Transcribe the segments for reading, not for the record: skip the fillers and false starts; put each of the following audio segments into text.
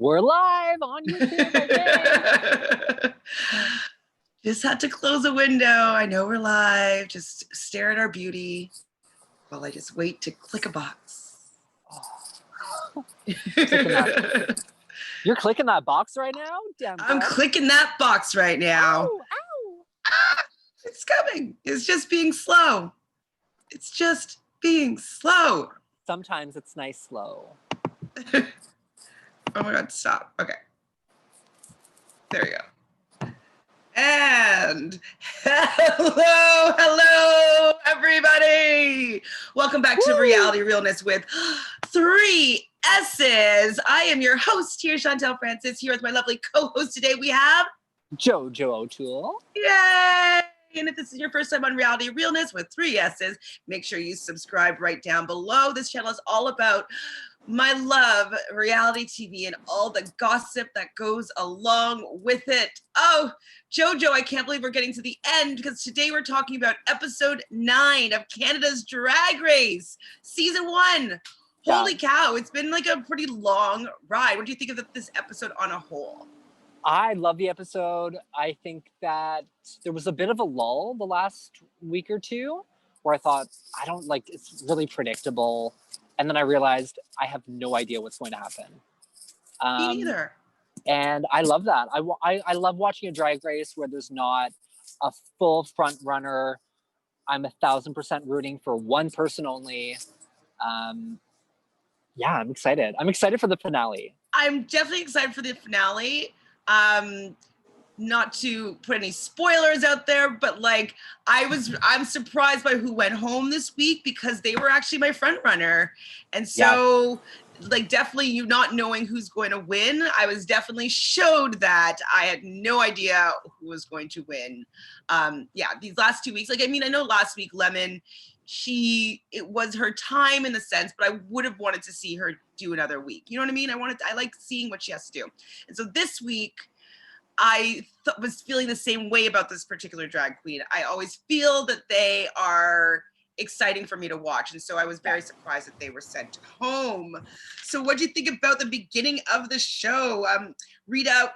We're live on YouTube, I think. Just had to close a window. I know we're live. Just stare at our beauty while I just wait to click a box. You're clicking that box right now? Damn, I'm clicking that box right now. Ow, ow. Ah, it's coming. It's just being slow. It's just being slow. Sometimes it's nice slow. Oh my God, stop. Okay. There you go. And hello, everybody. Welcome back to Reality Realness with 3 S's. I am your host here, Chantele Francis, here with my lovely co-host today. We have Jojo O'Toole. Yay! And if this is your first time on Reality Realness with 3 S's, make sure you subscribe right down below. This channel is all about my love, reality TV, and all the gossip that goes along with it. Oh, Jojo, I can't believe we're getting to the end because today we're talking about episode 9 of Canada's Drag Race, season 1. Yeah. Holy cow, it's been like a pretty long ride. What do you think of this episode on a whole? I love the episode. I think that there was a bit of a lull the last week or two where I thought, it's really predictable. And then I realized I have no idea what's going to happen. Me neither. And I love that. I love watching a drag race where there's not a full front runner. I'm 1,000% rooting for one person only. Yeah, I'm excited. I'm excited for the finale. I'm definitely excited for the finale. Not to put any spoilers out there, but I'm surprised by who went home this week because they were actually my front runner. And so definitely you not knowing who's going to win, I was definitely showed that I had no idea who was going to win. These last 2 weeks, I know last week Lemon, it was her time in the sense, but I would have wanted to see her do another week. You know what I mean? I like seeing what she has to do. And so this week, I was feeling the same way about this particular drag queen. I always feel that they are exciting for me to watch. And so I was very surprised that they were sent home. So what do you think about the beginning of the show? Rita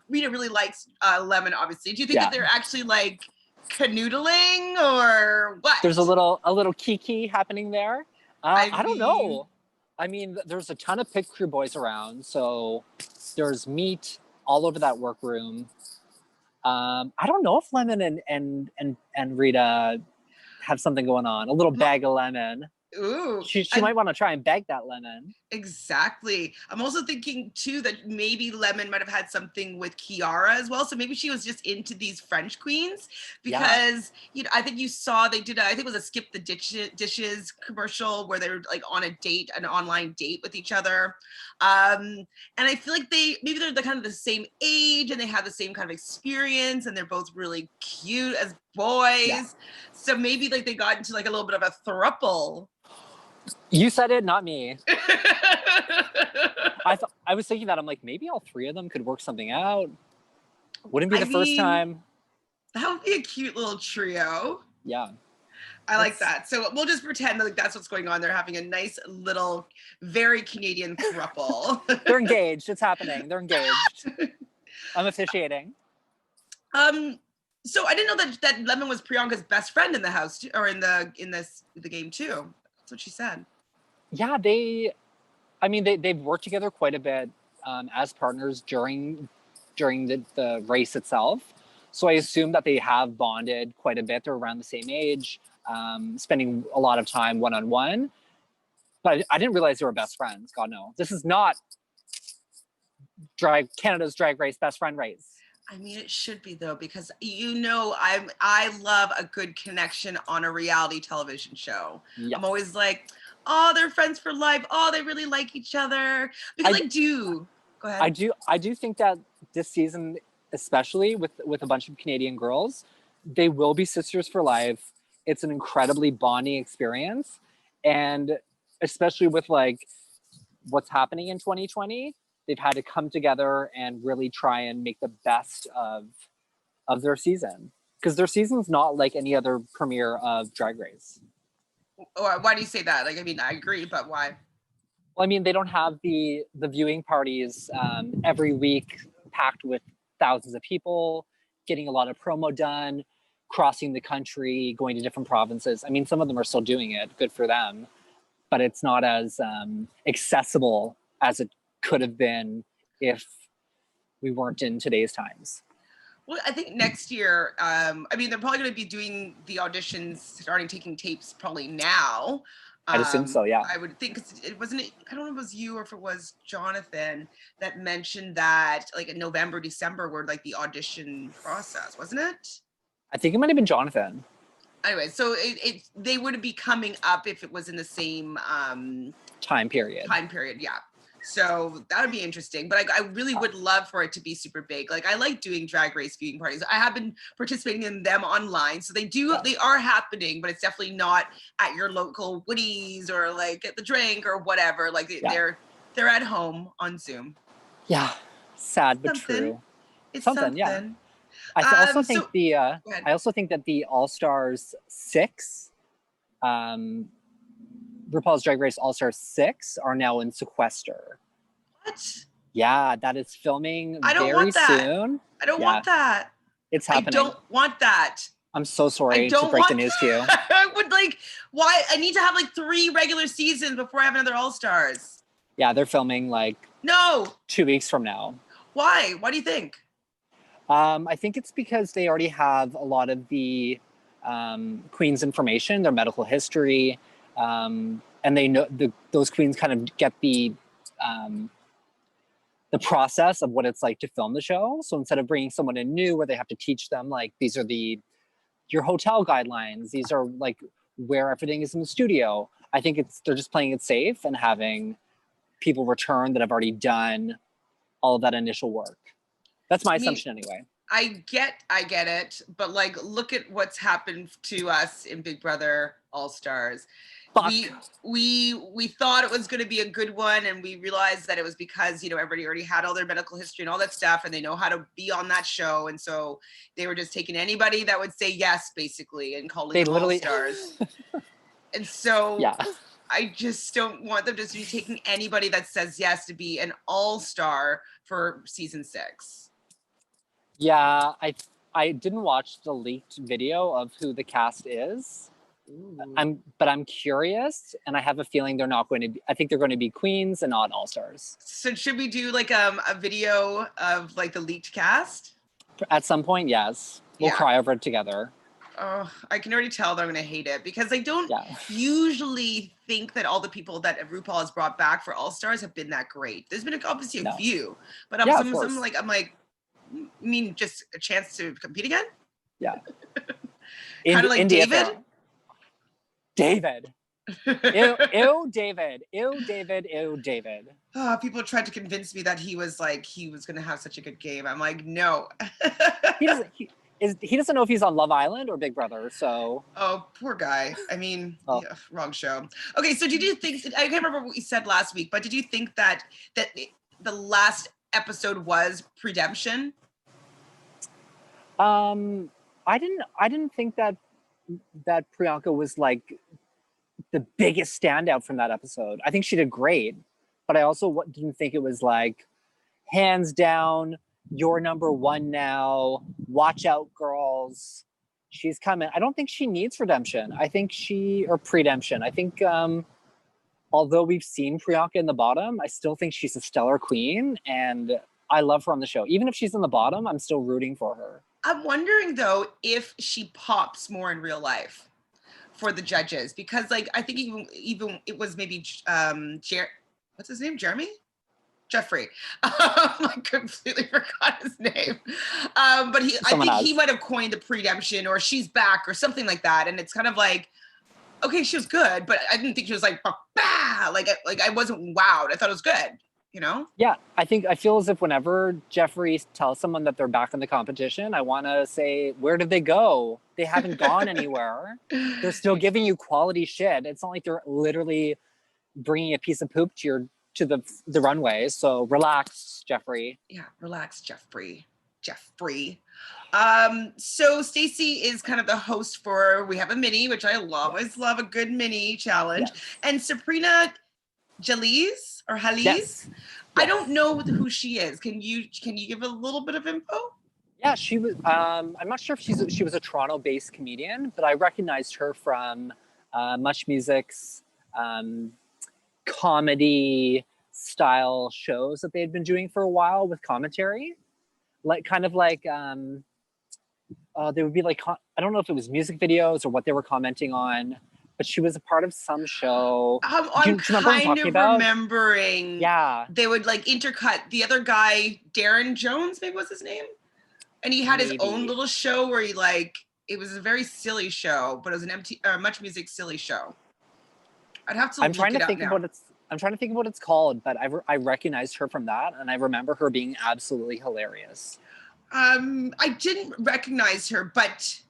really likes Lemon, obviously. Do you think that they're actually canoodling or what? There's a little kiki happening there. I don't know. I mean, there's a ton of pit crew boys around. So there's meat all over that workroom. I don't know if Lemon and Rita have something going on. A little bag of lemon. Ooh. She might want to try and bag that lemon. Exactly. I'm also thinking too that maybe Lemon might have had something with Kiara as well. So maybe she was just into these French queens because I think you saw they did I think it was a Skip the Dishes commercial where they were on a date, an online date with each other. And I feel like they're kind of the same age and they have the same kind of experience and they're both really cute as boys. Yeah. So maybe they got into a little bit of a throuple. You said it, not me. I was thinking that I'm maybe all 3 of them could work something out. Wouldn't be the first time. That would be a cute little trio. Yeah. I like that. So we'll just pretend that that's what's going on. They're having a nice little, very Canadian throuple. They're engaged. It's happening. They're engaged. I'm officiating. So I didn't know that Lemon was Priyanka's best friend in the house or in the game too. That's what she said. Yeah, they've worked together quite a bit as partners during the race itself. So I assume that they have bonded quite a bit. They're around the same age, spending a lot of time one-on-one. But I didn't realize they were best friends. God, no. This is not Canada's Drag Race best friend race. I mean, it should be though, because I love a good connection on a reality television show. Yep. I'm always oh, they're friends for life. Oh, they really like each other. Because go ahead. I do think that this season, especially with a bunch of Canadian girls, they will be sisters for life. It's an incredibly bonding experience. And especially with what's happening in 2020, they've had to come together and really try and make the best of their season. Because their season's not like any other premiere of Drag Race. Or why do you say that? I agree, but why? Well, I mean, they don't have the viewing parties every week packed with thousands of people, getting a lot of promo done, crossing the country, going to different provinces. I mean, some of them are still doing it. Good for them. But it's not as accessible as it could have been if we weren't in today's times. Well, I think next year, I mean, they're probably going to be doing the auditions, starting taking tapes probably now. I'd assume so, yeah. I would think, 'cause it wasn't, I don't know if it was you or if it was Jonathan that mentioned that like in November, December were like the audition process, wasn't it? I think it might have been Jonathan. Anyway, so they would be coming up if it was in the same time period. Yeah. So that would be interesting, but I really would love for it to be super big. Like I like doing drag race viewing parties. I have been participating in them online, so they are happening, but it's definitely not at your local Woody's or like at the drink or whatever. Like they're at home on Zoom. Yeah, sad but true. It's something. Yeah. I also think I also think that the All Stars 6, RuPaul's Drag Race All Stars 6 are now in sequester. What? Yeah, that is filming very soon. I don't want that. It's happening. I don't want that. I'm so sorry to break the news to you. I would why? I need to have 3 regular seasons before I have another All Stars. Yeah, they're filming 2 weeks from now. Why? Why do you think? I think it's because they already have a lot of the queens' information, their medical history, and they know those queens kind of get the process of what it's like to film the show. So instead of bringing someone in new where they have to teach them these are your hotel guidelines, these are where everything is in the studio, I think they're just playing it safe and having people return that have already done all of that initial work. That's my assumption anyway. I get it, but look at what's happened to us in Big Brother All Stars. We thought it was going to be a good one, and we realized that it was because everybody already had all their medical history and all that stuff, and they know how to be on that show, and so they were just taking anybody that would say yes, basically, and calling them All Stars. And so I just don't want them to be taking anybody that says yes to be an All-Star for season 6. Yeah, I didn't watch the leaked video of who the cast is. But I'm curious, and I have a feeling they're not going to be. I think they're going to be queens and not All Stars. So should we do a video of the leaked cast? At some point, yes. We'll cry over it together. Oh, I can already tell that I'm going to hate it because I don't usually think that all the people that RuPaul has brought back for All Stars have been that great. There's been obviously a few, but I'm like, you mean just a chance to compete again? Yeah. Kind of like David? David. Ew, David. Ew, David. Ew, David. People tried to convince me that he was going to have such a good game. I'm like, no. He doesn't know if he's on Love Island or Big Brother, so. Oh, poor guy. I mean, wrong show. Okay, so did you think, I can't remember what you said last week, but did you think that the last episode was Predemption? I didn't think that Priyanka was the biggest standout from that episode. I think she did great, but I also didn't think it was hands down, you're number one now, watch out girls, she's coming. I don't think she needs redemption. I think or predemption. I think although we've seen Priyanka in the bottom, I still think she's a stellar queen, and I love her on the show. Even if she's in the bottom, I'm still rooting for her. I'm wondering though if she pops more in real life for the judges, because I think even it was maybe what's his name? Jeffrey. I completely forgot his name. But I think he might have coined the predemption or she's back or something like that. And it's kind of okay, she was good, but I didn't think she was bah! I wasn't wowed. I thought it was good. Yeah, I feel as if whenever Jeffrey tells someone that they're back in the competition, I want to say, where did they go? They haven't gone anywhere. They're still giving you quality shit. It's not like they're literally bringing a piece of poop to the runway. So relax, Jeffrey. Yeah, relax, Jeffrey. So Stacey is kind of the host for We Have a Mini, which I always love a good mini challenge. Yes. And Sabrina Jalise or Halise. Yes. I don't know who she is. Can you give a little bit of info? Yeah, she was. I'm not sure if she was a Toronto-based comedian, but I recognized her from Much Music's comedy style shows that they had been doing for a while with commentary, like kind of like they would be like, I don't know if it was music videos or what they were commenting on, but she was a part of some show. I'm kind of remembering. Yeah, they would like intercut the other guy, Darren Jones, maybe was his name, and he had his own little show where he like, it was a very silly show, but it was an Much Music silly show. I'd have to. I'm trying to think of what it's called, but I recognized her from that, and I remember her being absolutely hilarious. I didn't recognize her, but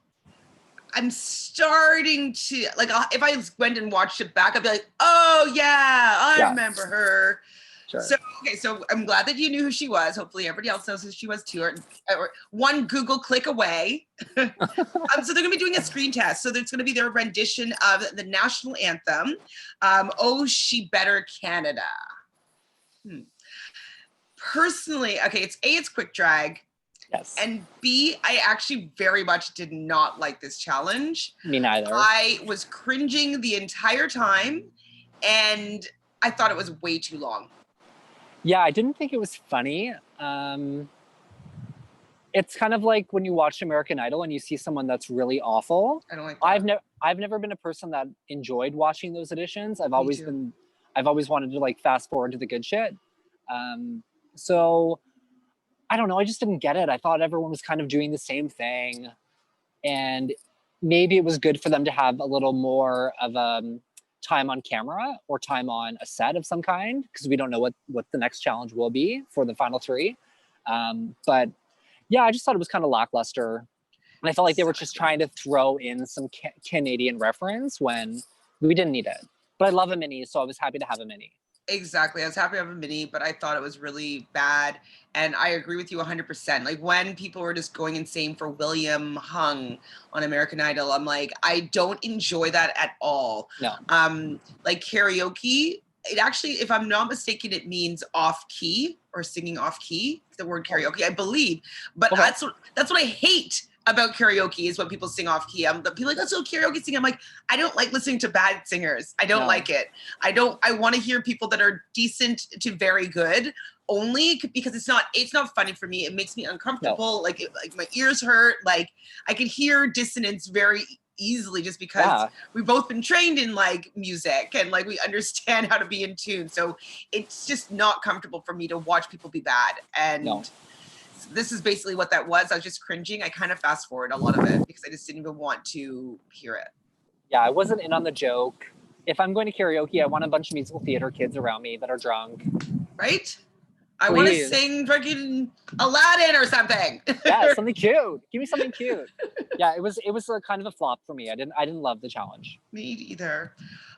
I'm starting to like. If I went and watched it back, I'd be like, "Oh yeah, I remember her." Sure. So okay, so I'm glad that you knew who she was. Hopefully, everybody else knows who she was too, or one Google click away. So they're gonna be doing a screen test. So it's gonna be their rendition of the national anthem, "Oh She Better Canada." Personally, okay, it's quick drag. Yes. And B, I actually very much did not like this challenge. Me neither. I was cringing the entire time, and I thought it was way too long. Yeah, I didn't think it was funny. It's kind of like when you watch American Idol and you see someone that's really awful. I don't like that. I've never been a person that enjoyed watching those editions. I've always wanted to like fast forward to the good shit. So I don't know. I just didn't get it. I thought everyone was kind of doing the same thing, and maybe it was good for them to have a little more of time on camera or time on a set of some kind, because we don't know what the next challenge will be for the final three. But yeah, I just thought it was kind of lackluster, and I felt like they were just trying to throw in some Canadian reference when we didn't need it. But I love a mini, so I was happy to have a mini. Exactly. I was happy to have a mini, but I thought it was really bad. And I agree with you 100%. Like when people were just going insane for William Hung on American Idol, I'm like, I don't enjoy that at all. No. Like karaoke, it actually, if I'm not mistaken, it means off key or singing off key, the word karaoke, I believe. But that's what I hate about karaoke, is when people sing off key. People like, that's so karaoke singing. I'm like, I don't like listening to bad singers. I don't like it. I want to hear people that are decent to very good, only because it's not funny for me. It makes me uncomfortable. Like my ears hurt. Like I can hear dissonance very easily just because we've both been trained in like music and like we understand how to be in tune. So it's just not comfortable for me to watch people be bad. And this is basically what that was. I was just cringing. I kind of fast forward a lot of it because I just didn't even want to hear it. Yeah, I wasn't in on the joke. If I'm going to karaoke, I want a bunch of musical theater kids around me that are drunk. Right? I want to sing freaking Aladdin or something. Yeah, something cute. Give me something cute. Yeah, it was a kind of a flop for me. I didn't love the challenge. Me either.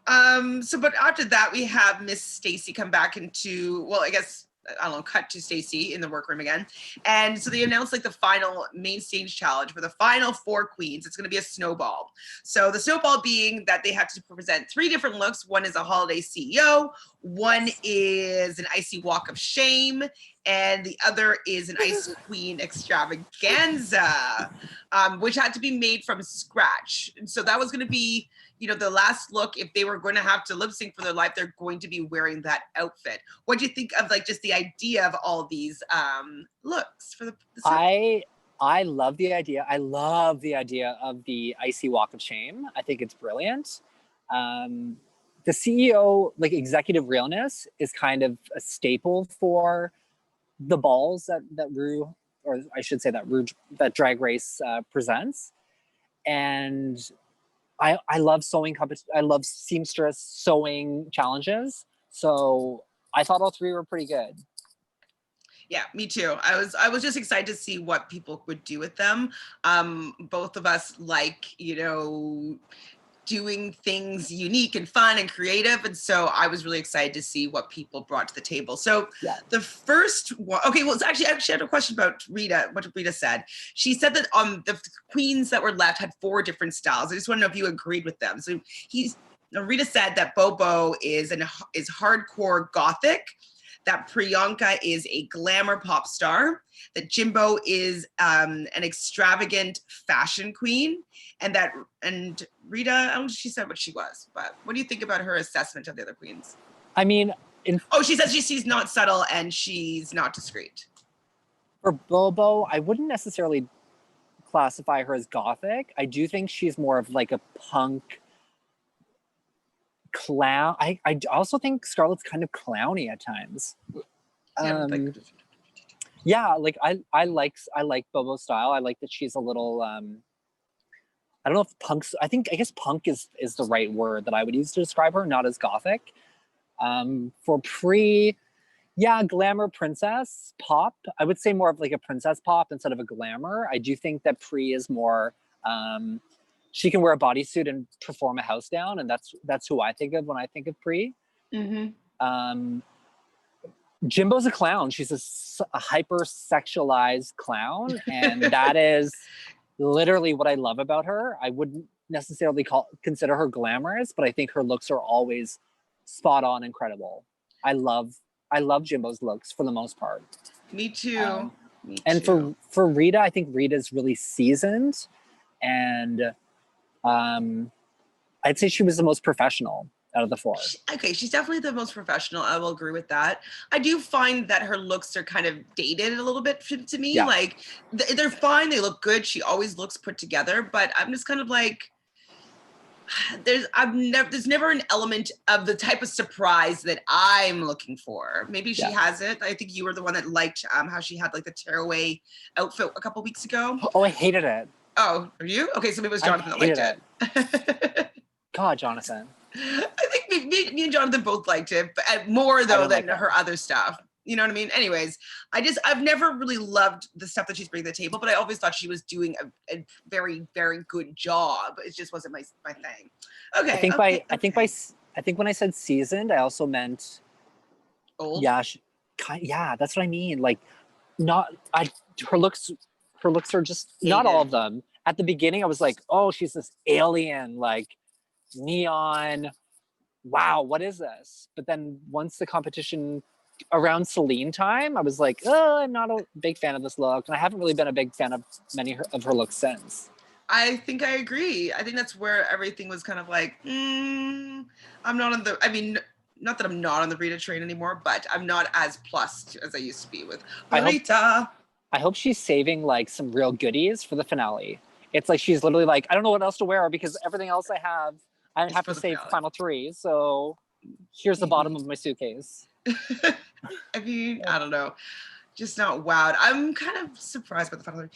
But after that, we have Miss Stacy come back into, well, I guess, I don't know, cut to Stacy in the workroom again. And so they announced like the final main stage challenge for the final 4 queens. It's going to be a snowball. So the snowball being that they have to present 3 different looks. One is a holiday CEO, one is an icy walk of shame, and the other is an ice queen extravaganza, which had to be made from scratch. And so that was going to be, the last look. If they were going to have to lip sync for their life, they're going to be wearing that outfit. What do you think of like just the idea of all these looks for the I love the idea. I love the idea of the icy walk of shame. I think it's brilliant. The CEO, like executive Realnesss, is kind of a staple for the balls that Drag Race presents. And I love sewing competition. I love seamstress sewing challenges. So I thought all 3 were pretty good. Yeah, me too. I was just excited to see what people would do with them. Both of us like, doing things unique and fun and creative. And so I was really excited to see what people brought to the table. So the first one, okay, well, it's actually, I actually had a question about Rita, what Rita said. She said that the queens that were left had 4 different styles. I just want to know if you agreed with them. So Rita said that Bobo is hardcore gothic, that Priyanka is a glamour pop star, that Jimbo is an extravagant fashion queen, and Rita, I don't know if she said what she was, but what do you think about her assessment of the other queens? I mean, she says she's not subtle and she's not discreet. For Bobo, I wouldn't necessarily classify her as gothic. I do think she's more of like a punk clown. I also think Scarlett's kind of clowny at times. Yeah, like I like Bobo's style. I like that she's a little I don't know if I guess punk is the right word that I would use to describe her, not as gothic. For Pri, yeah, glamour princess pop. I would say more of like a princess pop instead of a glamour. I do think that Pri is more she can wear a bodysuit and perform a house down, and that's who I think of when I think of Pri. Mm-hmm. Jimbo's a clown. She's a hyper-sexualized clown, and that is literally what I love about her. I wouldn't necessarily consider her glamorous, but I think her looks are always spot on, incredible. I love Jimbo's looks for the most part. Me too. And for Rita, I think Rita's really seasoned, and I'd say she was the most professional out of the four. Okay, she's definitely the most professional. I will agree with that. I do find that her looks are kind of dated a little bit to me. Yeah. Like they're fine, they look good. She always looks put together, but I'm just kind of like, there's never an element of the type of surprise that I'm looking for. Maybe she has it. I think you were the one that liked how she had like the tearaway outfit a couple weeks ago. Oh, I hated it. Oh, are you? Okay, so maybe it was Jonathan that liked it. God, Jonathan. I think me and Jonathan both liked it, but more though than her other stuff. You know what I mean? Anyways, I've never really loved the stuff that she's bringing to the table, but I always thought she was doing a very, very good job. It just wasn't my thing. Okay. I think when I said seasoned, I also meant old. Yeah, that's what I mean. Like, her looks are just hated. Not all of them. At the beginning, I was like, oh, she's this alien, like neon. Wow, what is this? But then once the competition around Celine time, I was like, oh, I'm not a big fan of this look. And I haven't really been a big fan of many of her looks since. I think I agree. I think that's where everything was kind of like, I'm not on the, I mean, not that I'm not on the Rita train anymore, but I'm not as plussed as I used to be with Rita. I hope she's saving like some real goodies for the finale. It's like she's literally like, I don't know what else to wear because everything else I have to save the final three. So here's the bottom of my suitcase. I mean, I don't know. Just not wowed. I'm kind of surprised by the final three.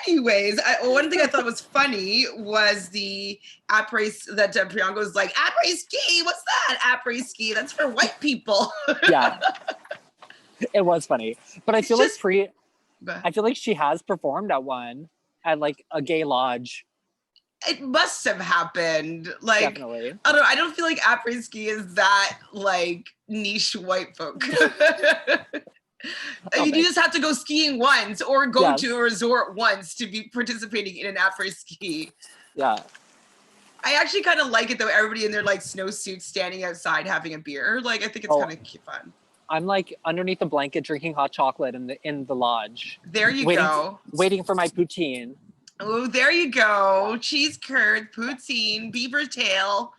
Anyways, one thing I thought was funny was the après that Priyanka was like, après ski, what's that? Après ski, that's for white people. Yeah. It was funny. But I feel like she has performed at like a gay lodge. It must have happened. Like, definitely. I don't know. I don't feel like après ski is that like niche white folk. You just have to go skiing once or go to a resort once to be participating in an après ski. Yeah. I actually kind of like it though. Everybody in their like snowsuits standing outside having a beer. Like, I think it's kind of fun. I'm like underneath the blanket drinking hot chocolate in the lodge. There you go. Waiting for my poutine. Oh, there you go. Cheese curd, poutine, beaver tail.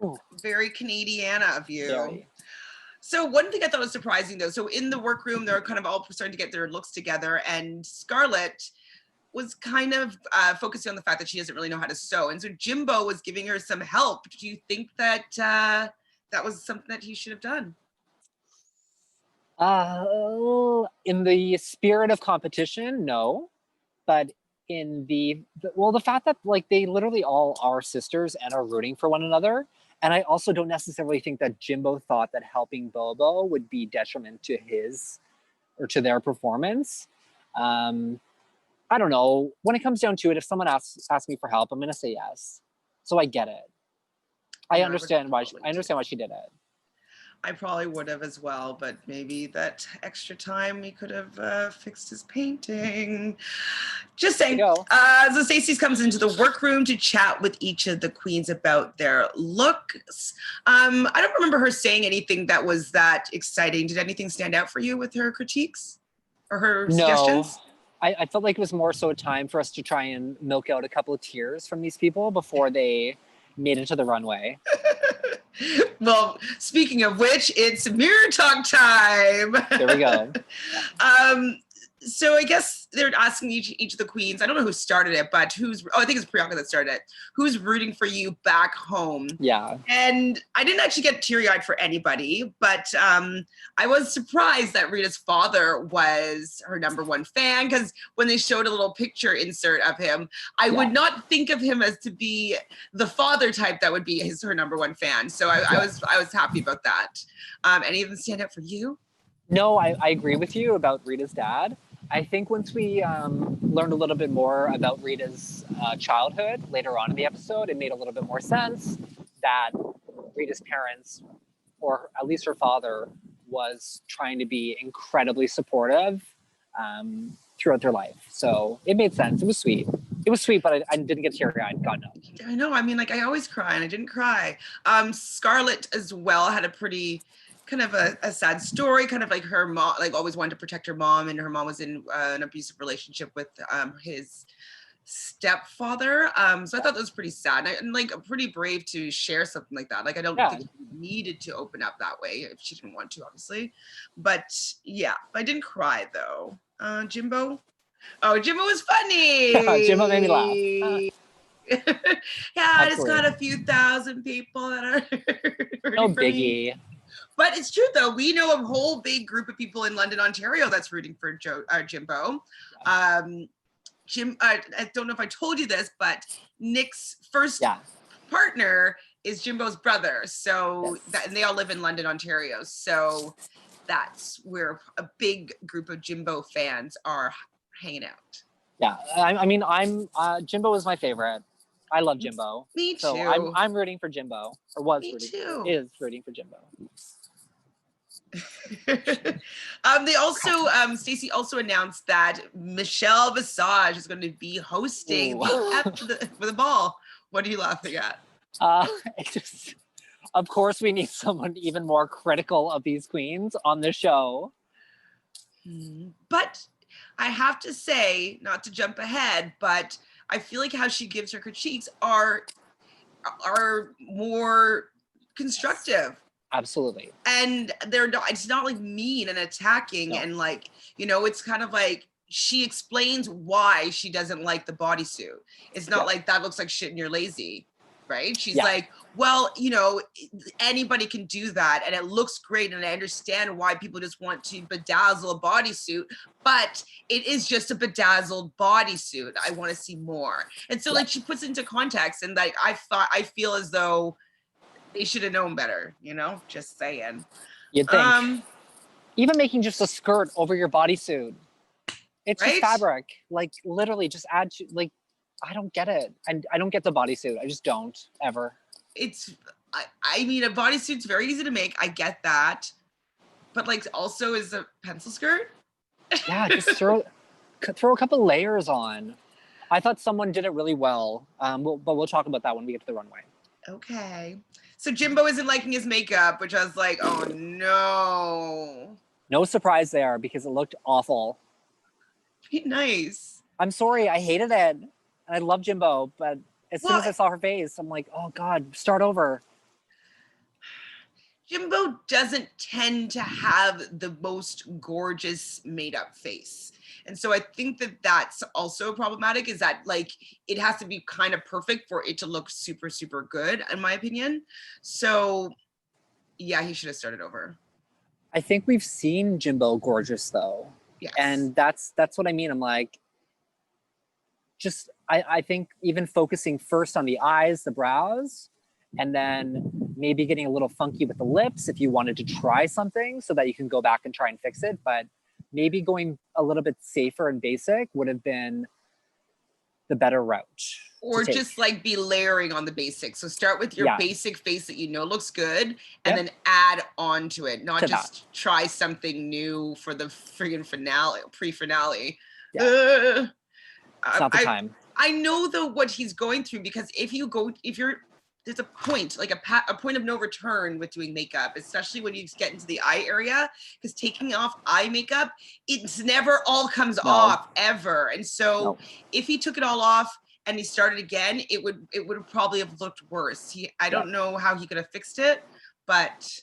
Ooh. Very Canadiana of you. Very. So one thing I thought was surprising though, so in the workroom, they're kind of all starting to get their looks together, and Scarlett was kind of focusing on the fact that she doesn't really know how to sew. And so Jimbo was giving her some help. Do you think that that was something that he should have done? In the spirit of competition, no. But in the fact that like they literally all are sisters and are rooting for one another. And I also don't necessarily think that Jimbo thought that helping Bobo would be detriment to his or to their performance. I don't know. When it comes down to it, if someone asks me for help, I'm going to say yes. So I get it. I understand why she did it. I probably would have as well, but maybe that extra time we could have fixed his painting. Just saying. Go. So Stacey comes into the workroom to chat with each of the queens about their looks. I don't remember her saying anything that was that exciting. Did anything stand out for you with her critiques or her suggestions? I felt like it was more so a time for us to try and milk out a couple of tears from these people before they made it to the runway. Well, speaking of which, it's mirror talk time. There we go. So I guess they're asking each of the queens, I don't know who started it, but I think it's Priyanka that started it. Who's rooting for you back home? Yeah. And I didn't actually get teary-eyed for anybody, but I was surprised that Rita's father was her #1 fan, because when they showed a little picture insert of him, I would not think of him as to be the father type that would be her #1 fan. So I was happy about that. Any of them stand out for you? No, I agree with you about Rita's dad. I think once we learned a little bit more about Rita's childhood later on in the episode, it made a little bit more sense that Rita's parents, or at least her father, was trying to be incredibly supportive throughout their life. So it made sense. It was sweet. It was sweet, but I didn't get teary-eyed. God, no. I know. I mean, like, I always cry, and I didn't cry. Scarlett as well had a pretty kind of a sad story, kind of like her mom, like always wanted to protect her mom, and her mom was in an abusive relationship with his stepfather. So I thought that was pretty sad, and like pretty brave to share something like that. Like, I don't think she needed to open up that way if she didn't want to, obviously. But yeah, I didn't cry though. Jimbo? Oh, Jimbo was funny. Jimbo made me laugh. Yeah, I just got a few thousand people that are no biggie. But it's true, though. We know a whole big group of people in London, Ontario that's rooting for Jimbo. Jim, I don't know if I told you this, but Nick's first partner is Jimbo's brother. So and they all live in London, Ontario. So that's where a big group of Jimbo fans are hanging out. Yeah, I mean, Jimbo is my favorite. I love Jimbo. Me too. So I'm rooting for Jimbo, or is rooting for Jimbo. They also Stacey also announced that Michelle Visage is going to be hosting for the ball. What are you laughing at? Of course, we need someone even more critical of these queens on the show. But I have to say, not to jump ahead, but I feel like how she gives her critiques are more constructive. Absolutely. And it's not like mean and attacking and like, it's kind of like she explains why she doesn't like the bodysuit. It's not like that looks like shit and you're lazy, right? She's like, well, anybody can do that and it looks great and I understand why people just want to bedazzle a bodysuit, but it is just a bedazzled bodysuit. I want to see more. And so like she puts into context, and like I feel as though they should have known better, just saying. You'd think. Even making just a skirt over your bodysuit. It's just fabric. Like, literally, just add, like, I don't get it. I don't get the bodysuit. I just don't, ever. I mean, a bodysuit's very easy to make. I get that. But, like, also is a pencil skirt? Yeah, just throw a couple layers on. I thought someone did it really well. But we'll talk about that when we get to the runway. Okay. So Jimbo isn't liking his makeup, which I was like, oh no. No surprise there, because it looked awful. Be nice. I'm sorry, I hated it. And I love Jimbo, but as soon as I saw her face, I'm like, oh God, start over. Jimbo doesn't tend to have the most gorgeous made up face. And so I think that that's also problematic, is that like, it has to be kind of perfect for it to look super, super good, in my opinion. So yeah, he should have started over. I think we've seen Jimbo gorgeous though. Yes. And that's what I mean. I'm like, I think even focusing first on the eyes, the brows, and then maybe getting a little funky with the lips if you wanted to try something so that you can go back and try and fix it. But maybe going a little bit safer and basic would have been the better route. Or just like be layering on the basics. So start with your basic face that you know looks good, and then add on to it. Not just try something new for the friggin' finale, pre-finale. Yeah. It's not the time. I know though what he's going through, because if there's a point, like a point of no return with doing makeup, especially when you get into the eye area, because taking off eye makeup, it's never all comes off ever. And so if he took it all off and he started again, it would probably have looked worse. I don't know how he could have fixed it, but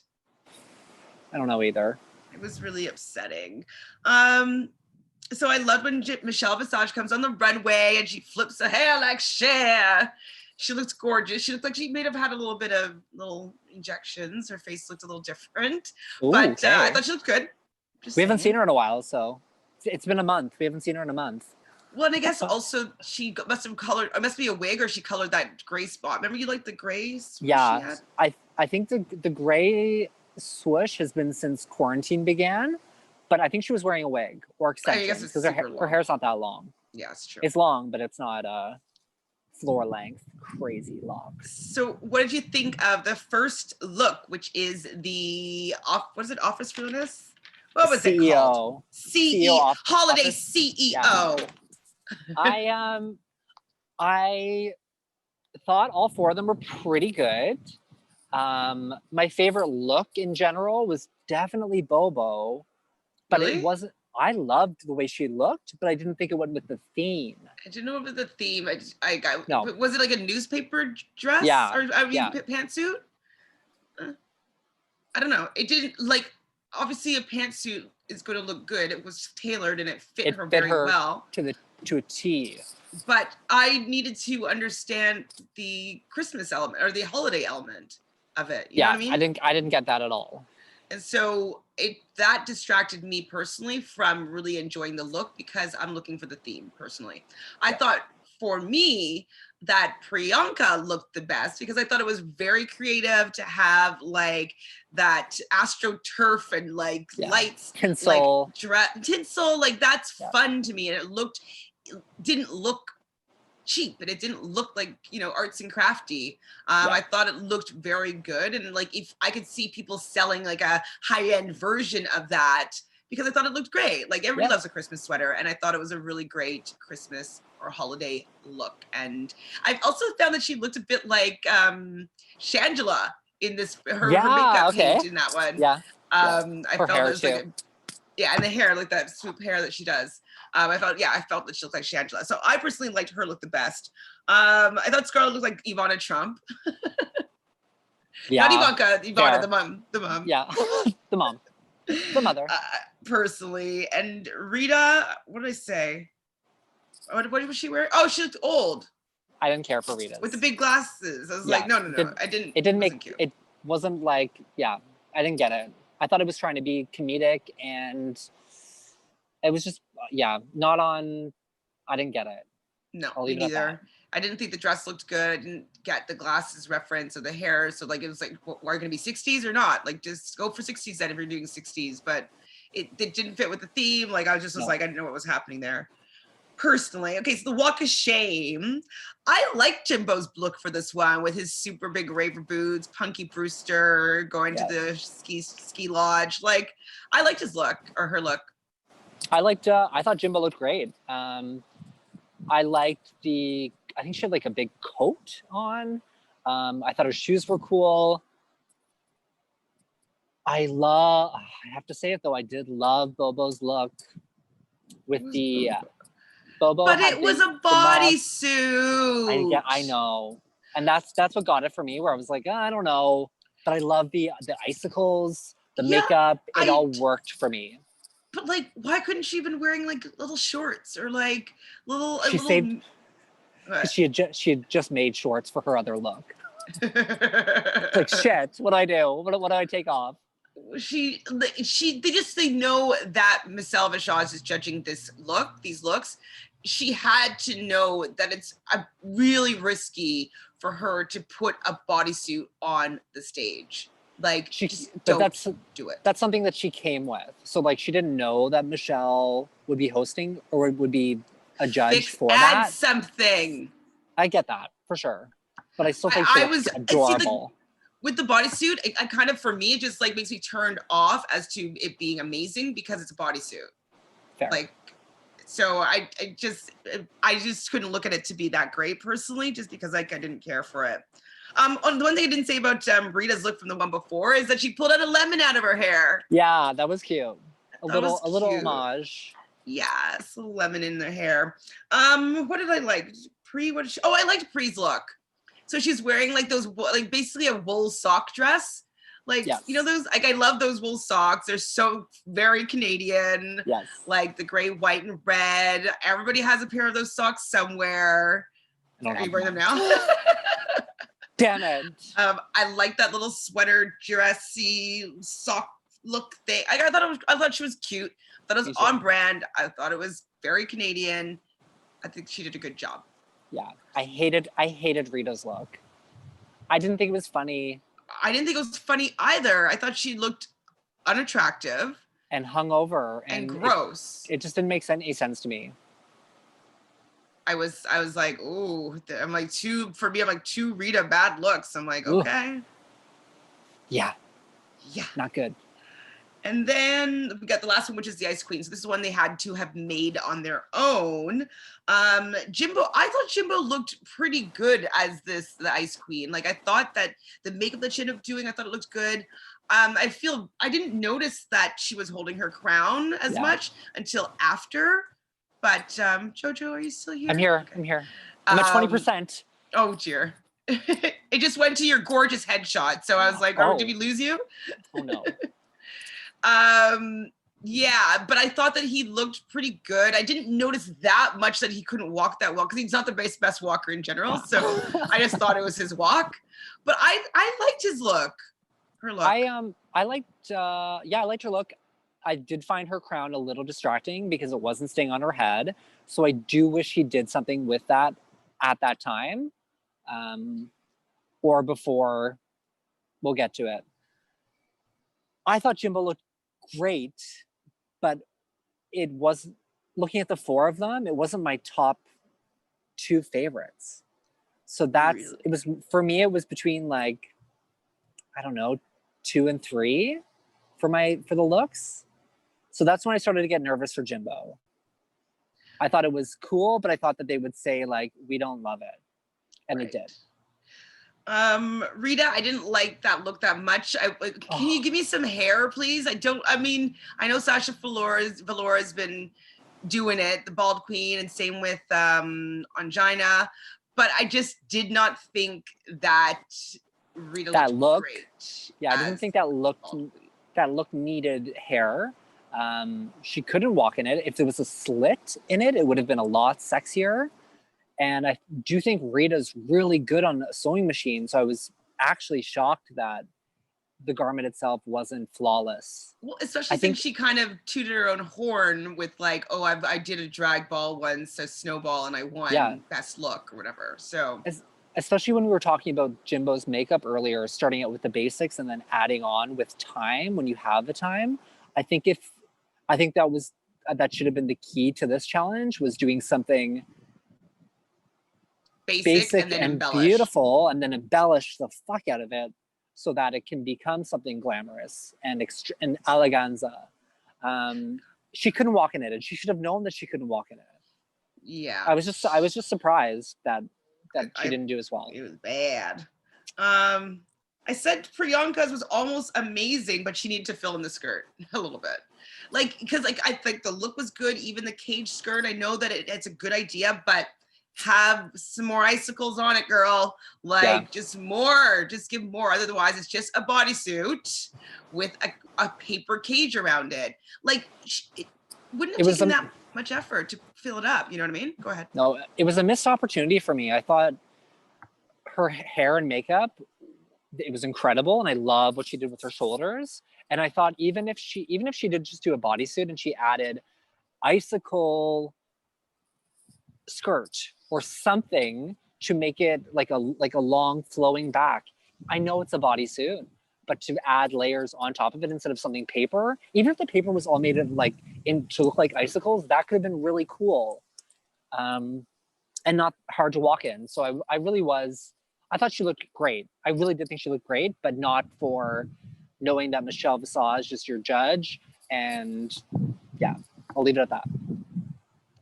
I don't know either. It was really upsetting. So I loved when Michelle Visage comes on the runway and she flips her hair like Cher. She looks gorgeous. She looked like she may have had a little bit of little injections. Her face looked a little different. Ooh, but I thought she looked good. We haven't seen her in a while, so it's been a month. We haven't seen her in a month. Well, and I guess also she must have colored, it must be a wig, or she colored that gray spot. Remember you liked the gray swoosh? Yeah, I think the gray swoosh has been since quarantine began, but I think she was wearing a wig or extensions because her hair's not that long. Yeah, it's true. It's long, but it's not floor length crazy locks. So what did you think of the first look, which is the Office Realnesss? What was it called? CEO Holiday office. CEO. Yeah. I thought all four of them were pretty good. My favorite look in general was definitely Bobo, but really? It wasn't. I loved the way she looked, but I didn't think it went with the theme. I didn't know it was the theme. I got. No. Was it like a newspaper dress? Yeah. Or pantsuit? I don't know. It didn't like. Obviously, a pantsuit is going to look good. It was tailored and it fit her very well to a T. But I needed to understand the Christmas element or the holiday element of it. You know what I mean? I didn't get that at all. And so that distracted me personally from really enjoying the look, because I'm looking for the theme personally. I thought for me that Priyanka looked the best, because I thought it was very creative to have like that astroturf and like lights, tinsel, like tinsel, like that's fun to me. And it didn't look cheap, and it didn't look like, arts and crafty. I thought it looked very good, and like if I could see people selling like a high-end version of that, because I thought it looked great. Like everybody loves a Christmas sweater, and I thought it was a really great Christmas or holiday look. And I've also found that she looked a bit like Shangela in her makeup paint in that one. I felt it was like and the hair, like that swoop hair that she does. I felt that she looked like Chantele. So I personally liked her look the best. I thought Scarlett looked like Ivana Trump. Not Ivanka, the mom. Yeah, the mom, the mother. Personally, and Rita, what did I say? What was she wearing? Oh, she looked old. I didn't care for Rita with the big glasses. I was like, no, I didn't. It didn't make cute. It wasn't like I didn't get it. I thought it was trying to be comedic, and it was just not on. I didn't get it. No, me neither. I didn't think the dress looked good. I didn't get the glasses reference or the hair. So like it was like, are you gonna be 60s or not? Like just go for 60s then if you're doing 60s. But it didn't fit with the theme. Like I was like, I didn't know what was happening there. Personally, okay, so the walk of shame. I like Jimbo's look for this one with his super big raver boots, Punky Brewster going to the ski lodge. Like, I liked his look or her look. I thought Jimbo looked great. I liked I think she had like a big coat on. I thought her shoes were cool. I have to say it though, I did love Bobo's look with the Bobo. But it was a bodysuit. I know. And that's what got it for me, where I was like, I don't know. But I love the icicles, the makeup, it all worked for me. But like, why couldn't she have been wearing like little shorts or like little? She had just made shorts for her other look. Like shit, what do I do? What do I take off? They know that Michelle Visage is judging these looks. She had to know that it's really risky for her to put a bodysuit on the stage. Like, don't do it. That's something that she came with. So like, she didn't know that Michelle would be hosting or would be a judge for add that. something. I get that for sure, but I still think she looks adorable. With the bodysuit, I kind of, for me, it just like makes me turned off as to it being amazing because it's a bodysuit. Fair. Like, so I just couldn't look at it to be that great personally, just because like I didn't care for it. The one thing I didn't say about Rita's look from the one before is that she pulled out a lemon out of her hair. Yeah, that was cute. A little homage. Yes, a lemon in their hair. What did I like? I liked Pre's look. So she's wearing like those, like basically a wool sock dress. Like, yes. You know, those, like, I love those wool socks. They're so very Canadian. Yes. Like the gray, white, and red. Everybody has a pair of those socks somewhere. Are you wearing them now? Damn it. I like that little sweater dressy sock look thing. I thought she was cute. I thought it was on brand. I thought it was very Canadian. I think she did a good job. Yeah, I hated Rita's look. I didn't think it was funny. I didn't think it was funny either. I thought she looked unattractive and hungover and gross. It just didn't make any sense to me. I was like, ooh, I'm like two Rita bad looks. I'm like, okay. Yeah. Yeah. Not good. And then we got the last one, which is the Ice Queen. So this is one they had to have made on their own. Jimbo, I thought Jimbo looked pretty good as the Ice Queen. Like I thought that the makeup that she ended up doing, I thought it looked good. I didn't notice that she was holding her crown as much until after. But Jojo, are you still here? I'm here. Okay. I'm here. I'm at 20%. Oh dear. It just went to your gorgeous headshot. So I was like, did we lose you? Oh no. Yeah, but I thought that he looked pretty good. I didn't notice that much that he couldn't walk that well because he's not the best walker in general. So I just thought it was his walk. But I liked his look. Her look. I liked her look. I did find her crown a little distracting because it wasn't staying on her head. So I do wish he did something with that at that time. Or before. We'll get to it. I thought Jimbo looked great, but it was, looking at the four of them, it wasn't my top two favorites. So it was, for me, it was between like, I don't know, 2 and 3 for the looks. So that's when I started to get nervous for Jimbo. I thought it was cool, but I thought that they would say like, we don't love it. And they did. Rita, I didn't like that look that much. Can you give me some hair, please? I know Sasha Velour has been doing it, the Bald Queen, and same with Angina, but I just did not think that Rita looked great. Yeah, I didn't think that look needed hair. She couldn't walk in it. If there was a slit in it, it would have been a lot sexier. And I do think Rita's really good on a sewing machine. So I was actually shocked that the garment itself wasn't flawless. Well, especially since she kind of tooted her own horn with like, I did a drag ball once, a snowball, and I won best look or whatever. So especially when we were talking about Jimbo's makeup earlier, starting out with the basics and then adding on with time when you have the time. I think that should have been the key to this challenge, was doing something basic and beautiful, and then embellish the fuck out of it so that it can become something glamorous and eleganza. She couldn't walk in it, and she should have known that she couldn't walk in it. Yeah, I was just surprised that she didn't do as well. It was bad. I said Priyanka's was almost amazing, but she needed to fill in the skirt a little bit. Because I think the look was good, even the cage skirt. I know that it's a good idea, but have some more icicles on it, girl. Just give more. Otherwise, it's just a bodysuit with a paper cage around it. It wouldn't have taken that much effort to fill it up. You know what I mean? Go ahead. No, it was a missed opportunity for me. I thought her hair and makeup, it was incredible, and I love what she did with her shoulders. And I thought even if she did just do a bodysuit and she added icicle skirt or something to make it like a long flowing back. I know it's a bodysuit, but to add layers on top of it instead of something paper, even if the paper was all made of to look like icicles, that could have been really cool. and not hard to walk in. So I thought she looked great. I really did think she looked great, but not for knowing that Michelle Visage is your judge. And yeah, I'll leave it at that.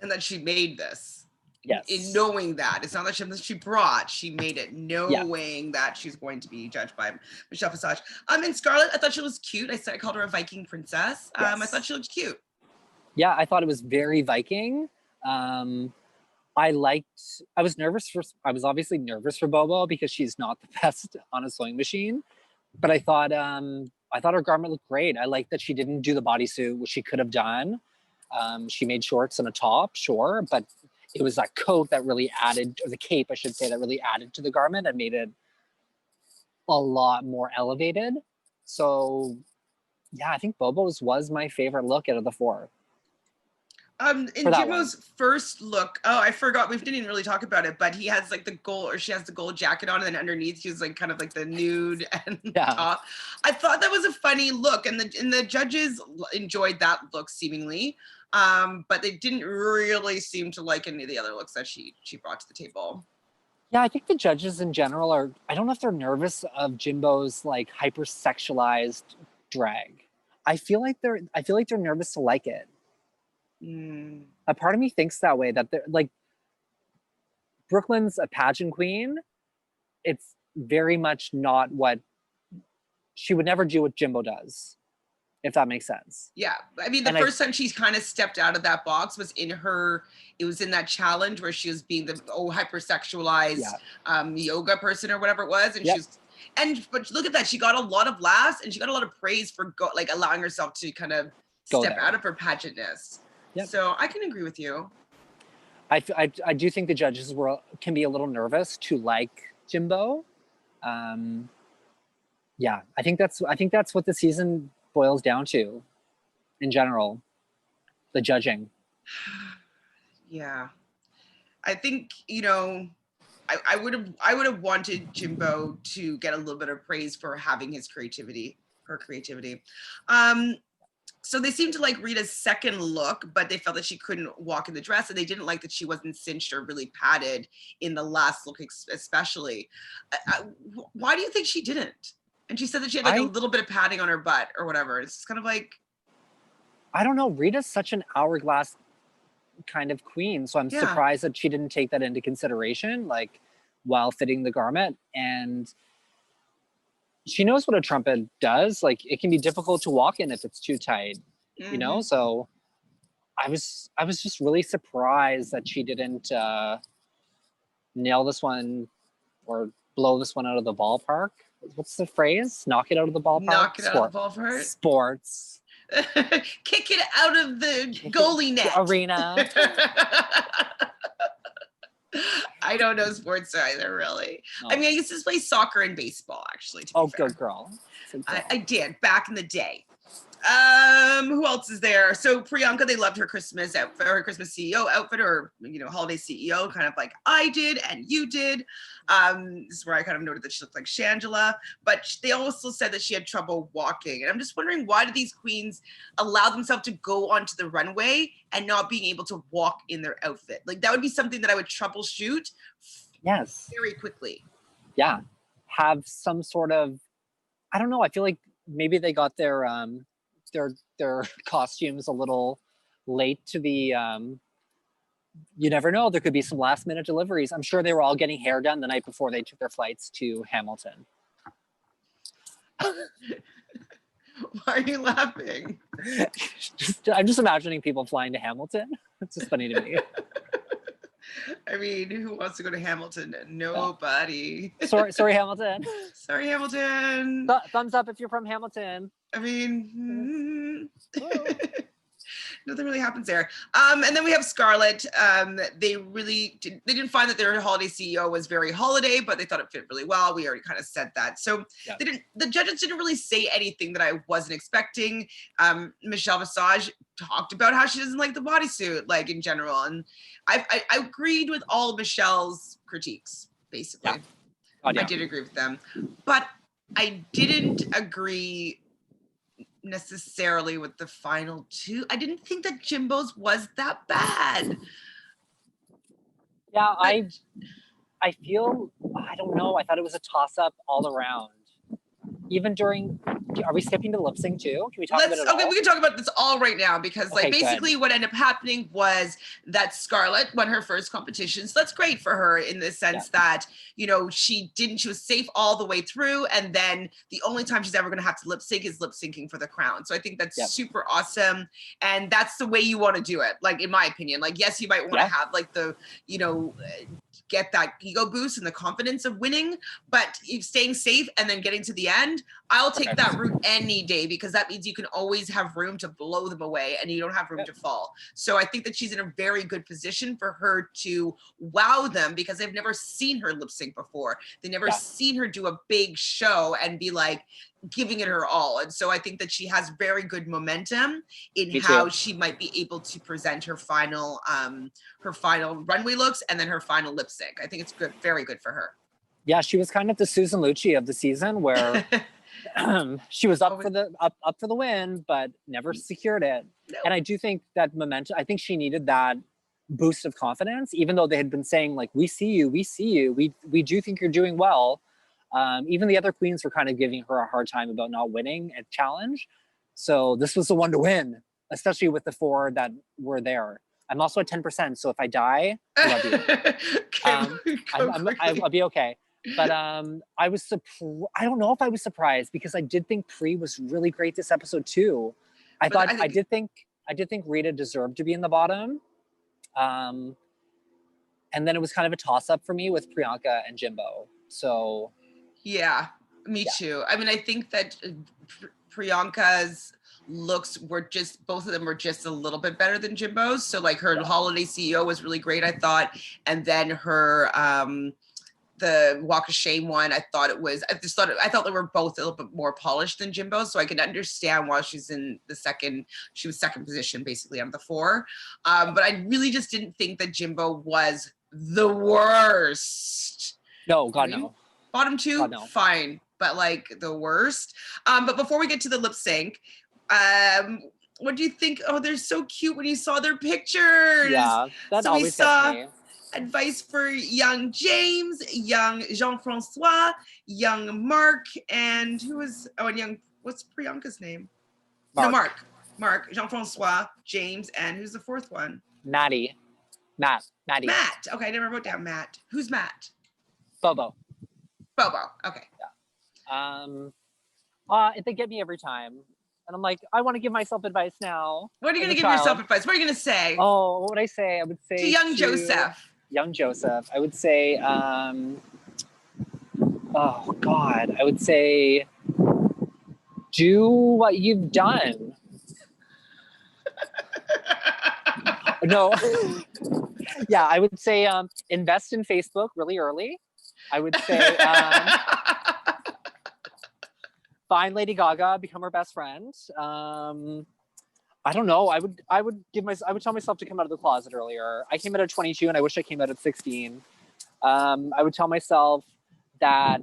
And that she made this. Yes. In knowing that. It's not that she brought, she made it knowing that she's going to be judged by Michelle Visage. And Scarlett, I thought she was cute. I called her a Viking princess. Yes. I thought she looked cute. Yeah, I thought it was very Viking. I was obviously nervous for Bobo because she's not the best on a sewing machine, but I thought her garment looked great. I liked that she didn't do the bodysuit, which she could have done. She made shorts and a top, sure, but it was that coat that really added, or the cape, I should say, that really added to the garment and made it a lot more elevated. So yeah, I think Bobo's was my favorite look out of the four. In Jimbo's first look, I forgot, we didn't even really talk about it, but he has like the gold, or she has the gold jacket on, and then underneath he was like kind of like the nude and top. I thought that was a funny look, and the judges enjoyed that look seemingly, but they didn't really seem to like any of the other looks that she brought to the table. Yeah, I think the judges in general I don't know if they're nervous of Jimbo's like hypersexualized drag. I feel like they're nervous to like it. A part of me thinks that way, that they're like, Brooklyn's a pageant queen. It's very much not what she would never do what Jimbo does, if that makes sense. Yeah, I mean, the first time she's kind of stepped out of that box was in that challenge where she was being the hypersexualized yoga person or whatever it was, and but look at that, she got a lot of laughs and she got a lot of praise for allowing herself to kind of step out of her pageantness. Yep. So I can agree with you. I do think the judges can be a little nervous to like Jimbo. Yeah, I think that's what the season boils down to, in general, the judging. Yeah, I think I would have wanted Jimbo to get a little bit of praise for having her creativity. So they seemed to like Rita's second look, but they felt that she couldn't walk in the dress, and they didn't like that she wasn't cinched or really padded in the last look, especially. Why do you think she didn't? And she said that she had like a little bit of padding on her butt or whatever. It's kind of like, I don't know. Rita's such an hourglass kind of queen, so I'm surprised that she didn't take that into consideration, like while fitting the garment. And she knows what a trumpet does. Like, it can be difficult to walk in if it's too tight, you know? So I was just really surprised that she didn't nail this one or blow this one out of the ballpark. What's the phrase? Knock it out of the ballpark? Knock it out of the ballpark? Sports. Kick it out of the goalie net. Arena. I don't know sports either, really. Oh. I mean, I used to play soccer and baseball, actually. Good girl. I did back in the day. Who else is there? So Priyanka, they loved her Christmas outfit, her Christmas CEO outfit, or holiday CEO, kind of like I did and you did. This is where I kind of noted that she looked like Shangela, but they also said that she had trouble walking. And I'm just wondering, why do these queens allow themselves to go onto the runway and not being able to walk in their outfit? Like, that would be something that I would troubleshoot very quickly. Yeah. Have some sort of, I don't know, I feel like maybe they got their costumes a little late to the you never know, there could be some last minute deliveries. I'm sure they were all getting hair done the night before they took their flights to Hamilton. Why are you laughing? I'm just imagining people flying to Hamilton. It's just funny to me. I mean, who wants to go to Hamilton? Nobody. Sorry, Hamilton. Sorry, Hamilton. Thumbs up if you're from Hamilton. I mean, nothing really happens there. And then we have Scarlett. They didn't find that their holiday CEO was very holiday, but they thought it fit really well. We already kind of said that. So the judges didn't really say anything that I wasn't expecting. Michelle Visage talked about how she doesn't like the bodysuit, like in general. And I agreed with all of Michelle's critiques, basically. Yeah. I did agree with them. But I didn't agree necessarily with the final two. I didn't think that Jimbo's was that bad. Yeah, I feel, I don't know. I thought it was a toss up all around. Even during, are we skipping to lip sync too? Can we talk about it all? Okay, we can talk about this all right now because like Okay, basically good. what ended up happening was that Scarlett won her first competition. So that's great for her in the sense that, you know, she was safe all the way through. And then the only time she's ever going to have to lip sync is lip syncing for the crown. So I think that's super awesome. And that's the way you want to do it. Like, in my opinion, like, yes, you might want to have like the, you know, get that ego boost and the confidence of winning, but if staying safe and then getting to the end, I'll take that route any day because that means you can always have room to blow them away and you don't have room to fall. So I think that she's in a very good position for her to wow them because they've never seen her lip sync before. They've never seen her do a big show and be like giving it her all. And so I think that she has very good momentum in how she might be able to present her final runway looks and then her final lip sync. I think it's good, very good for her. Yeah, she was kind of the Susan Lucci of the season where she was up for the win, but never secured it. No. And I do think that momentum, I think she needed that boost of confidence, even though they had been saying like, we see you, we do think you're doing well. Even the other queens were kind of giving her a hard time about not winning a challenge. So this was the one to win, especially with the 4 that were there. I'm also at 10%, so if I die, I love you. I'll be okay. But I was I don't know if I was surprised because I did think Pri was really great this episode too. I did think Rita deserved to be in the bottom. And then it was kind of a toss up for me with Priyanka and Jimbo. So yeah, me too. I mean, I think that Priyanka's looks were both of them were just a little bit better than Jimbo's. So like her holiday CEO was really great, I thought. And then her the Walk of Shame one, I thought they were both a little bit more polished than Jimbo's. So I could understand why she was second position basically on the 4. But I really just didn't think that Jimbo was the worst. No, God, no. Bottom 2, God, no. Fine. But like the worst. But before we get to the lip sync, what do you think? Oh, they're so cute when you saw their pictures. Yeah, that always gets me. Advice for young James, young Jean-Francois, young Mark, and what's Priyanka's name? Mark. No, Mark, Jean-Francois, James, and who's the 4th one? Maddie. Matt. Okay, I never wrote down Matt. Who's Matt? Bobo. Okay. Yeah. They get me every time. And I'm like, I want to give myself advice now. What are you going to give yourself advice? What are you going to say? Oh, what would I say? I would say to young Joseph. Young Joseph. I would say, oh God, I would say, do what you've done. No. Yeah, I would say invest in Facebook really early. I would say find Lady Gaga, become her best friend. I don't know. I would tell myself to come out of the closet earlier. I came out at 22 and I wish I came out at 16. I would tell myself that,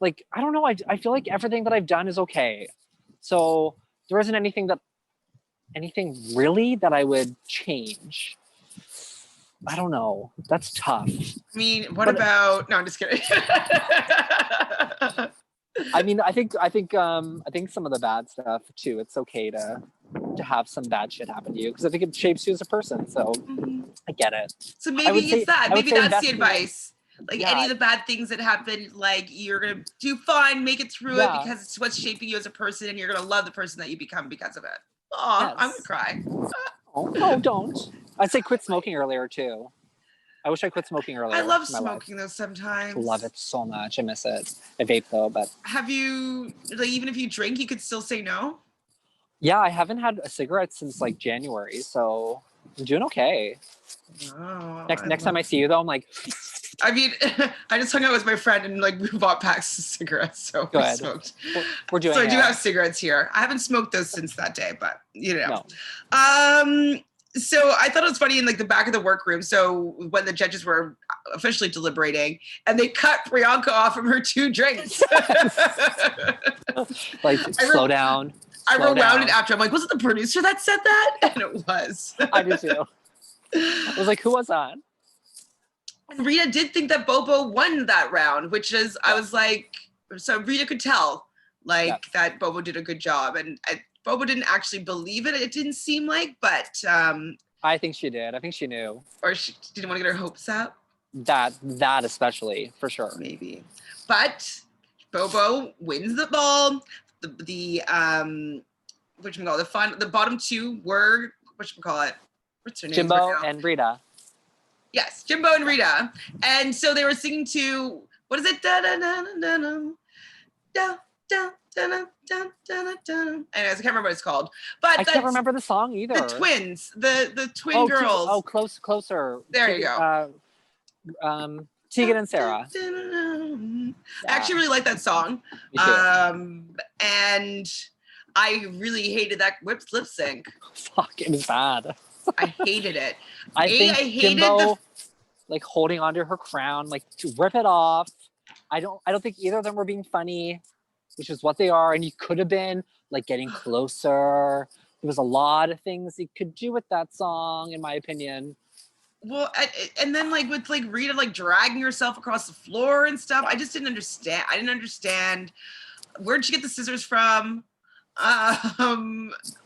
like, I don't know. I feel like everything that I've done is okay. So there isn't anything really that I would change. I don't know. That's tough. I mean, no, I'm just kidding. I mean, I think some of the bad stuff too. It's okay to have some bad shit happen to you because I think it shapes you as a person. So I get it. So maybe maybe that's the advice. Like any of the bad things that happen, like you're gonna do fine, make it through it because it's what's shaping you as a person, and you're gonna love the person that you become because of it. Oh, yes. I'm gonna cry. No, don't. I'd say quit smoking earlier too. I wish I quit smoking earlier. I love smoking though sometimes. I love it so much. I miss it. I vape though, but. Have you, like, even if you drink, you could still say no? Yeah, I haven't had a cigarette since like January, so I'm doing okay. Oh, next time I see you though, I'm like. I mean, I just hung out with my friend and like we bought packs of cigarettes, so we smoked. We're doing. So I do have cigarettes here. I haven't smoked those since that day, but you know. No. So I thought it was funny in like the back of the workroom. So when the judges were officially deliberating and they cut Priyanka off from her 2 drinks. Like, slow down. I rewound it after. I'm like, was it the producer that said that? And it was. I do too. I was like, who was that? And Rita did think that Bobo won that round, which is, I was like, so Rita could tell, like, that Bobo did a good job. And Bobo didn't actually believe it, it didn't seem like, but... I think she did. I think she knew. Or she didn't want to get her hopes up? That especially, for sure. Maybe. But Bobo wins the ball. The bottom two were, whatchamacallit? What's her name? Jimbo and Rita. Yes, Jimbo and Rita. And so they were singing to, what is it? Da da da da da da da da da da da. Anyways, I can't remember what it's called. But I can't remember the song either. The twins, the twin girls. Closer. There you go. Tegan and Sarah. I actually really like that song. And I really hated that lip sync. Fuck, it was bad. I hated it. I think Jimbo, like holding onto her crown, like to rip it off. I don't think either of them were being funny, which is what they are. And you could have been like getting closer. There was a lot of things you could do with that song, in my opinion. Well, and then like with like Rita like dragging herself across the floor and stuff, I just didn't understand. I didn't understand, where'd she get the scissors from?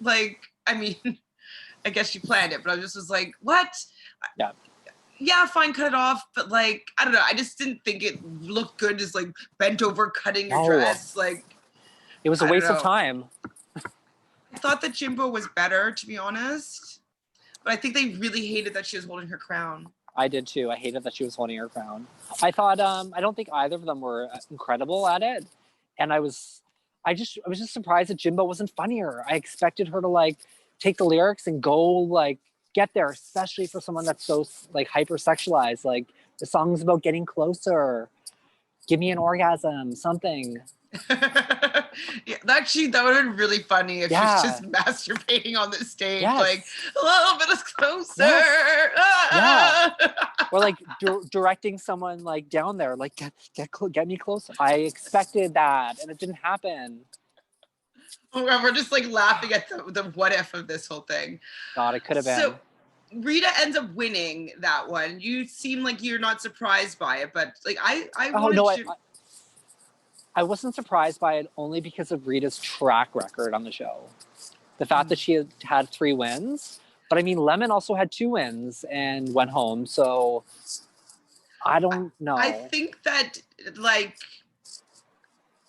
Like, I mean, I guess she planned it, but I just was like, what? Yeah, fine, cut it off. But like, I don't know. I just didn't think it looked good, just like bent over cutting your dress. Like, it was a waste of time. I thought that Jimbo was better, to be honest. But I think they really hated that she was holding her crown. I did too. I hated that she was holding her crown. I thought, I don't think either of them were incredible at it. And I was just surprised that Jimbo wasn't funnier. I expected her to like take the lyrics and go like get there, especially for someone that's so like hypersexualized. Like the song's about getting closer. Give me an orgasm, something. Yeah, actually, that would have been really funny if she's just masturbating on the stage, like a little bit closer. Or like directing someone like down there, like get me closer. I expected that, and it didn't happen. We're just like laughing at the what if of this whole thing. God, it could have been. So Rita ends up winning that one. You seem like you're not surprised by it, but like I wasn't surprised by it only because of Rita's track record on the show. The fact that she had 3 wins. But I mean, Lemon also had 2 wins and went home. So I don't know. I think that like,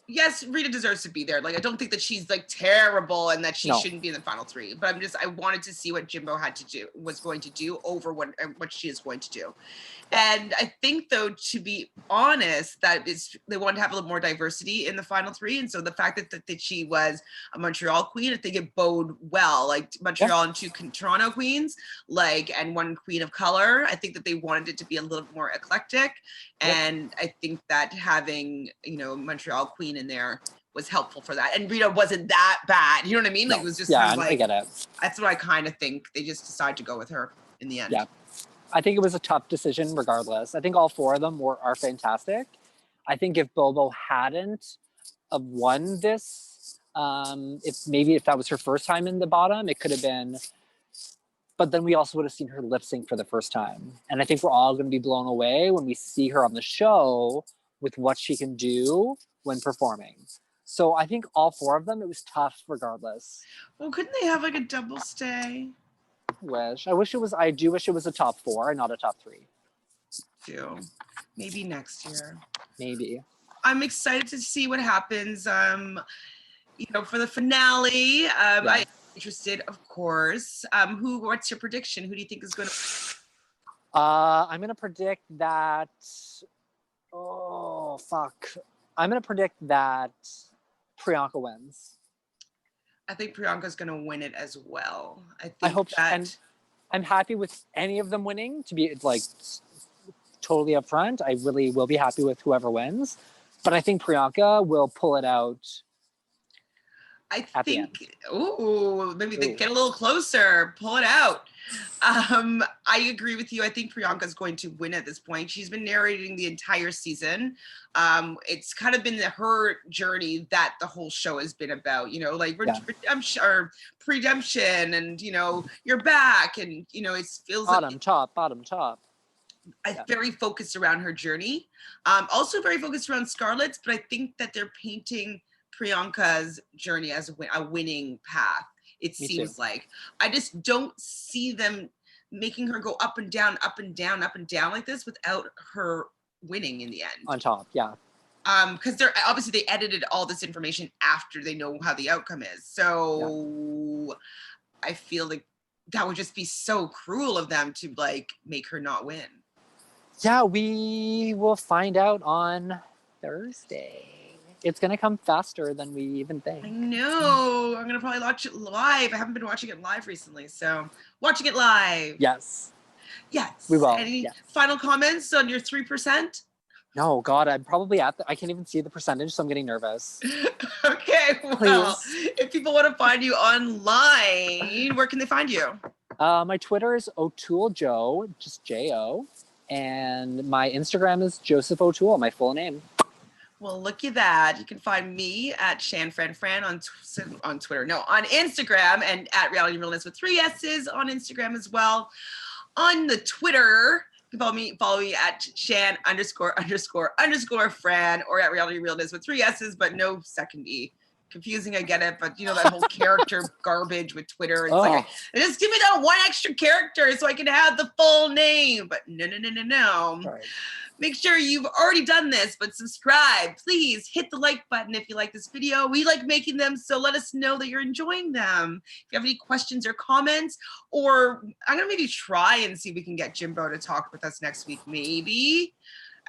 yes, Rita deserves to be there. Like, I don't think that she's like terrible and that she shouldn't be in the final 3. But I wanted to see what Jimbo was going to do over what she is going to do. And I think, though, to be honest, they wanted to have a little more diversity in the final 3. And so the fact that she was a Montreal queen, I think it bode well. Like Montreal and 2 Toronto queens, like, and 1 queen of color. I think that they wanted it to be a little more eclectic. And I think that having, Montreal queen in there was helpful for that. And Rita wasn't that bad. You know what I mean? Like, it was just kind of like, I get it. That's what I kind of think. They just decided to go with her in the end. Yeah. I think it was a tough decision regardless. I think all 4 of them are fantastic. I think if Bobo hadn't won this, if that was her first time in the bottom, it could have been, but then we also would have seen her lip sync for the first time. And I think we're all going to be blown away when we see her on the show with what she can do when performing. So I think all 4 of them, it was tough regardless. Well, couldn't they have like a double stay? I do wish it was a top 4 and not a top 3. Too. Maybe next year. Maybe. I'm excited to see what happens. For the finale. I'm interested, of course. What's your prediction? Who do you think is going to? I'm going to predict that. Oh fuck! I'm going to predict that Priyanka wins. I think Priyanka's going to win it as well. I hope that. And I'm happy with any of them winning, to be like totally upfront. I really will be happy with whoever wins. But I think Priyanka will pull it out. I at the end. think, ooh, maybe they Ooh. get a little closer, pull it out. I agree with you. I think Priyanka's going to win at this point. She's been narrating the entire season. It's kind of been her journey that the whole show has been about, you know, like redemption or redemption, and, you know, you're back, and, you know, it feels bottom like top. very focused around her journey. Also very focused around Scarlett's, but I think that they're painting Priyanka's journey as a winning path. It seems like. I just don't see them making her go up and down, up and down, up and down like this without her winning in the end. On top, yeah. Because they're obviously they edited all this information after they know how the outcome is. So I feel like that would just be so cruel of them to like make her not win. Yeah, we will find out on Thursday. It's going to come faster than we even think. I know. I'm going to probably watch it live. I haven't been watching it live recently, so watching it live. Yes. Yes. We will. Any final comments on your 3%? No, God, I'm probably I can't even see the percentage, so I'm getting nervous. Okay, well, if people want to find you online, where can they find you? My Twitter is O'Toole Joe, just J-O. And my Instagram is Joseph O'Toole, my full name. Well, look at that. You can find me at ShanFranFran on Twitter. No, on Instagram, and at Reality Realness with 3 S's on Instagram as well. On the Twitter, you can follow me at Shan___Fran, or at Reality Realness with 3 S's, but no second E. Confusing, I get it, but you know that whole character garbage with Twitter. It's like, just give me that one extra character so I can have the full name. But no. Right. Make sure you've already done this, but subscribe. Please hit the like button if you like this video. We like making them, so let us know that you're enjoying them. If you have any questions or comments, or I'm gonna maybe try and see if we can get Jimbo to talk with us next week, maybe.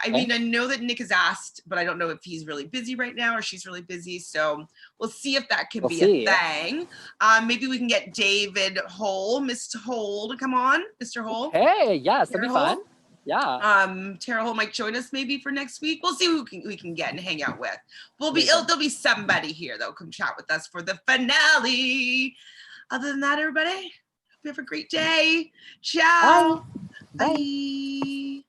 I mean, I know that Nick has asked, but I don't know if he's really busy right now or she's really busy. So we'll see if that can be a thing. Maybe we can get David Hole, Mr. Hole, to come on. Mr. Hole. Hey, yes, that'd be fun. Yeah. Tara Hole might join us maybe for next week. We'll see who we can get and hang out with. There'll be somebody here that'll come chat with us for the finale. Other than that, everybody, hope you have a great day. Ciao. Bye. Bye.